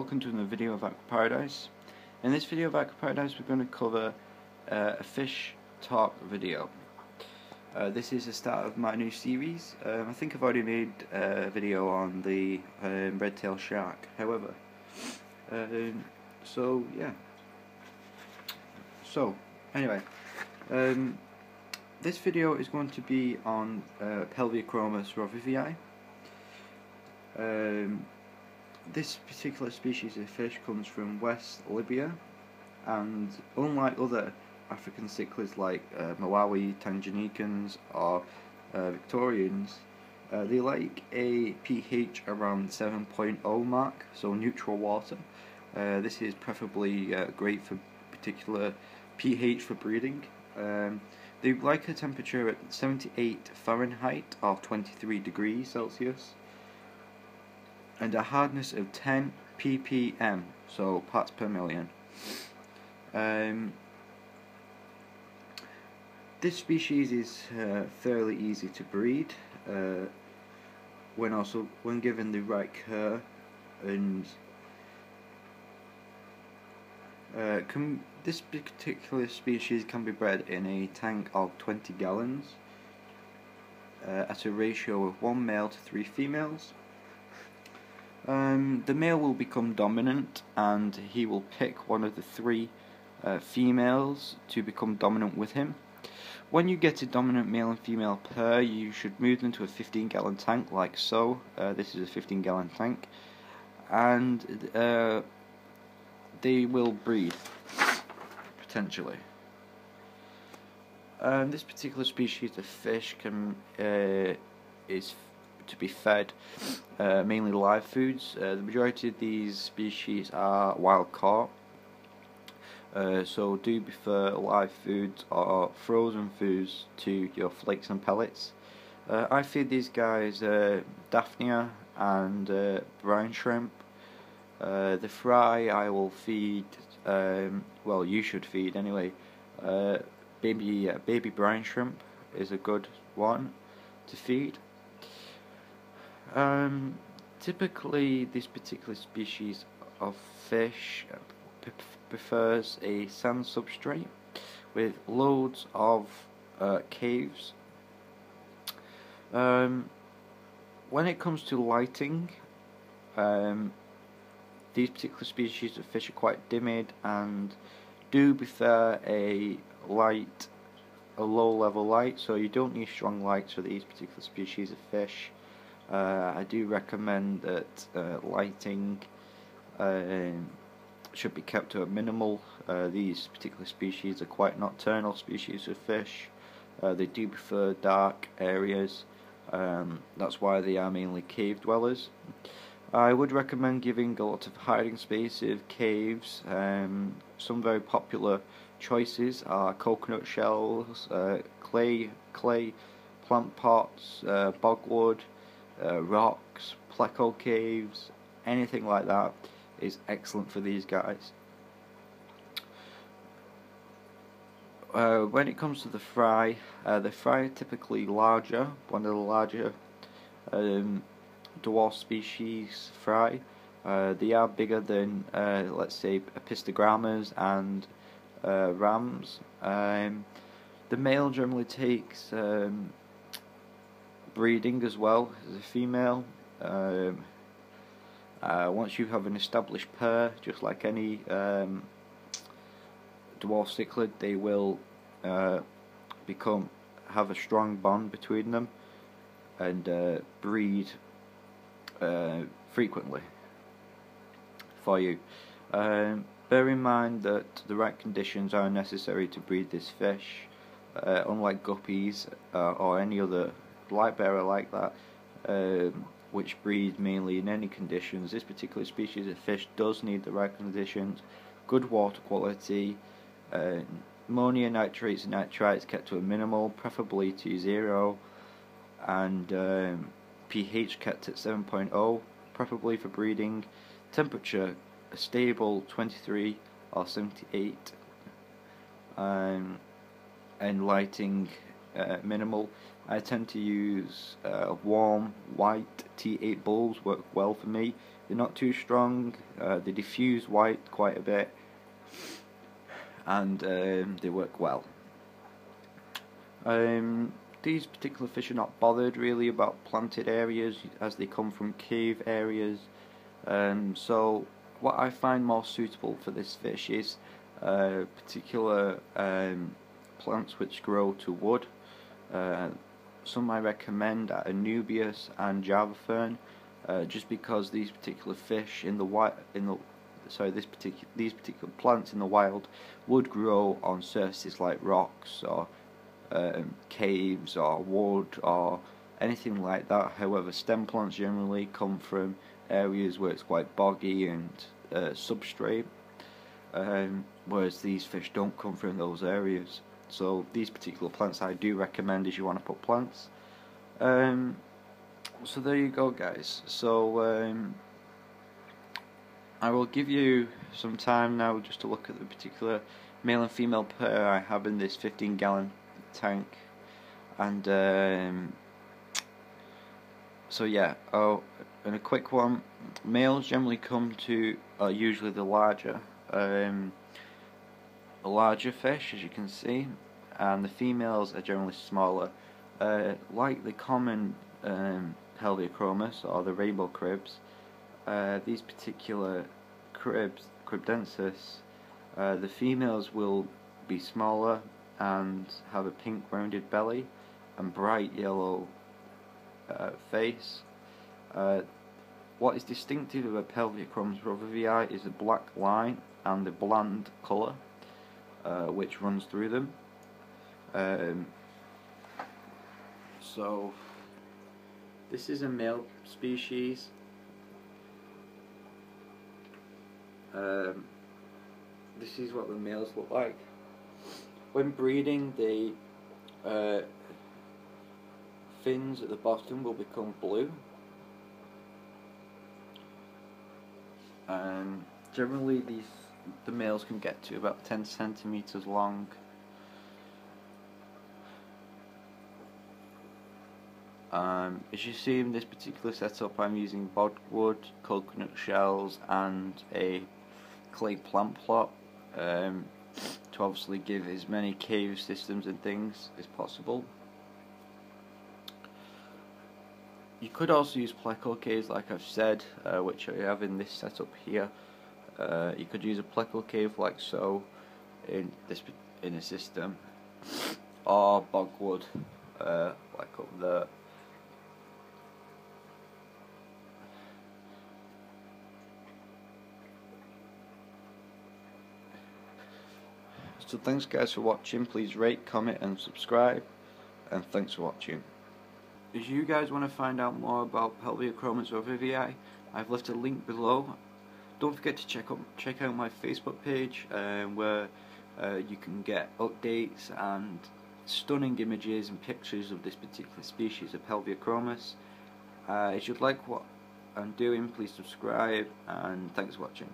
welcome to another video of Aqua Paradise. In this video of Aqua Paradise we're going to cover a fish talk video. This is the start of my new series. I think I've already made a video on the red-tailed shark, however. So anyway, this video is going to be on Pelvicachromis Roloffi. This particular species of fish comes from West Libya, and unlike other African cichlids like Malawi, Tanganyikans or Victorians, they like a pH around 7.0 mark, so neutral water. This is preferably great for particular pH for breeding. They like a temperature at 78 Fahrenheit or 23 degrees Celsius, and a hardness of 10 ppm, so parts per million. This species is fairly easy to breed when given the right care, and this particular species can be bred in a tank of 20 gallons at a ratio of 1 male to 3 females. The male will become dominant, and he will pick one of the 3 females to become dominant with him. When you get a dominant male and female pair, you should move them to a 15-gallon tank like so. This is a 15-gallon tank, and they will breed potentially. This particular species of fish is to be fed mainly live foods. The majority of these species are wild caught, so do prefer live foods or frozen foods to your flakes and pellets. I feed these guys Daphnia and brine shrimp. The fry I will feed, well, you should feed anyway, baby brine shrimp is a good one to feed. Typically this particular species of fish prefers a sand substrate with loads of caves. When it comes to lighting, these particular species of fish are quite timid and do prefer a low level light, so you don't need strong lights for these particular species of fish. I do recommend that lighting should be kept to a minimal. These particular species are quite nocturnal species of fish. They do prefer dark areas. That's why they are mainly cave dwellers. I would recommend giving a lot of hiding spaces, caves. Some very popular choices are coconut shells, clay plant pots, bogwood, rocks, pleco caves, anything like that is excellent for these guys. When it comes to the fry are typically larger, one of the larger dwarf species fry. They are bigger than let's say epistogrammas and rams. The male generally takes breeding as well as a female. Once you have an established pair, just like any dwarf cichlid, they will have a strong bond between them and breed frequently for you. Bear in mind that the right conditions are necessary to breed this fish. Unlike guppies or any other light bearer like that, which breed mainly in any conditions, this particular species of fish does need the right conditions: good water quality, ammonia nitrates and nitrites kept to a minimal, preferably to 0, and pH kept at 7.0, preferably for breeding. Temperature a stable 23 or 78, and lighting minimal. I tend to use warm white T8 bulbs, work well for me. They're not too strong, they diffuse white quite a bit, and they work well. These particular fish are not bothered really about planted areas, as they come from cave areas. So what I find more suitable for this fish is particular plants which grow to wood. Some I recommend are Anubias and Java fern, just because these particular fish in the these particular plants in the wild would grow on surfaces like rocks or caves or wood or anything like that. However, stem plants generally come from areas where it's quite boggy and substrate, whereas these fish don't come from those areas. So these particular plants I do recommend if you want to put plants. So there you go, guys. So I will give you some time now just to look at the particular male and female pair I have in this 15-gallon tank. And so yeah, and a quick one, males generally come to usually the larger fish, as you can see, and the females are generally smaller, like the common Pelvicachromis or the rainbow cribs. These particular cribdensis, the females will be smaller and have a pink rounded belly and bright yellow face. What is distinctive of a Pelvicachromis Roloffi is the black line and the bland colour which runs through them. So this is a male species. This is what the males look like. When breeding, the fins at the bottom will become blue. Generally, the males can get to about 10 centimeters long. As you see in this particular setup, I'm using bodwood, coconut shells, and a clay plant plot to obviously give as many cave systems and things as possible. You could also use pleco caves, like I've said, which I have in this setup here. You could use a pleco cave like so in a system, or bogwood like up there. So thanks guys for watching. Please rate, comment and subscribe, and thanks for watching. If you guys want to find out more about Pelvicachromis Roloffi, I've left a link below. Don't forget to check out my Facebook page, where you can get updates and stunning images and pictures of this particular species of Pelvicachromis. If you'd like what I'm doing, please subscribe, and thanks for watching.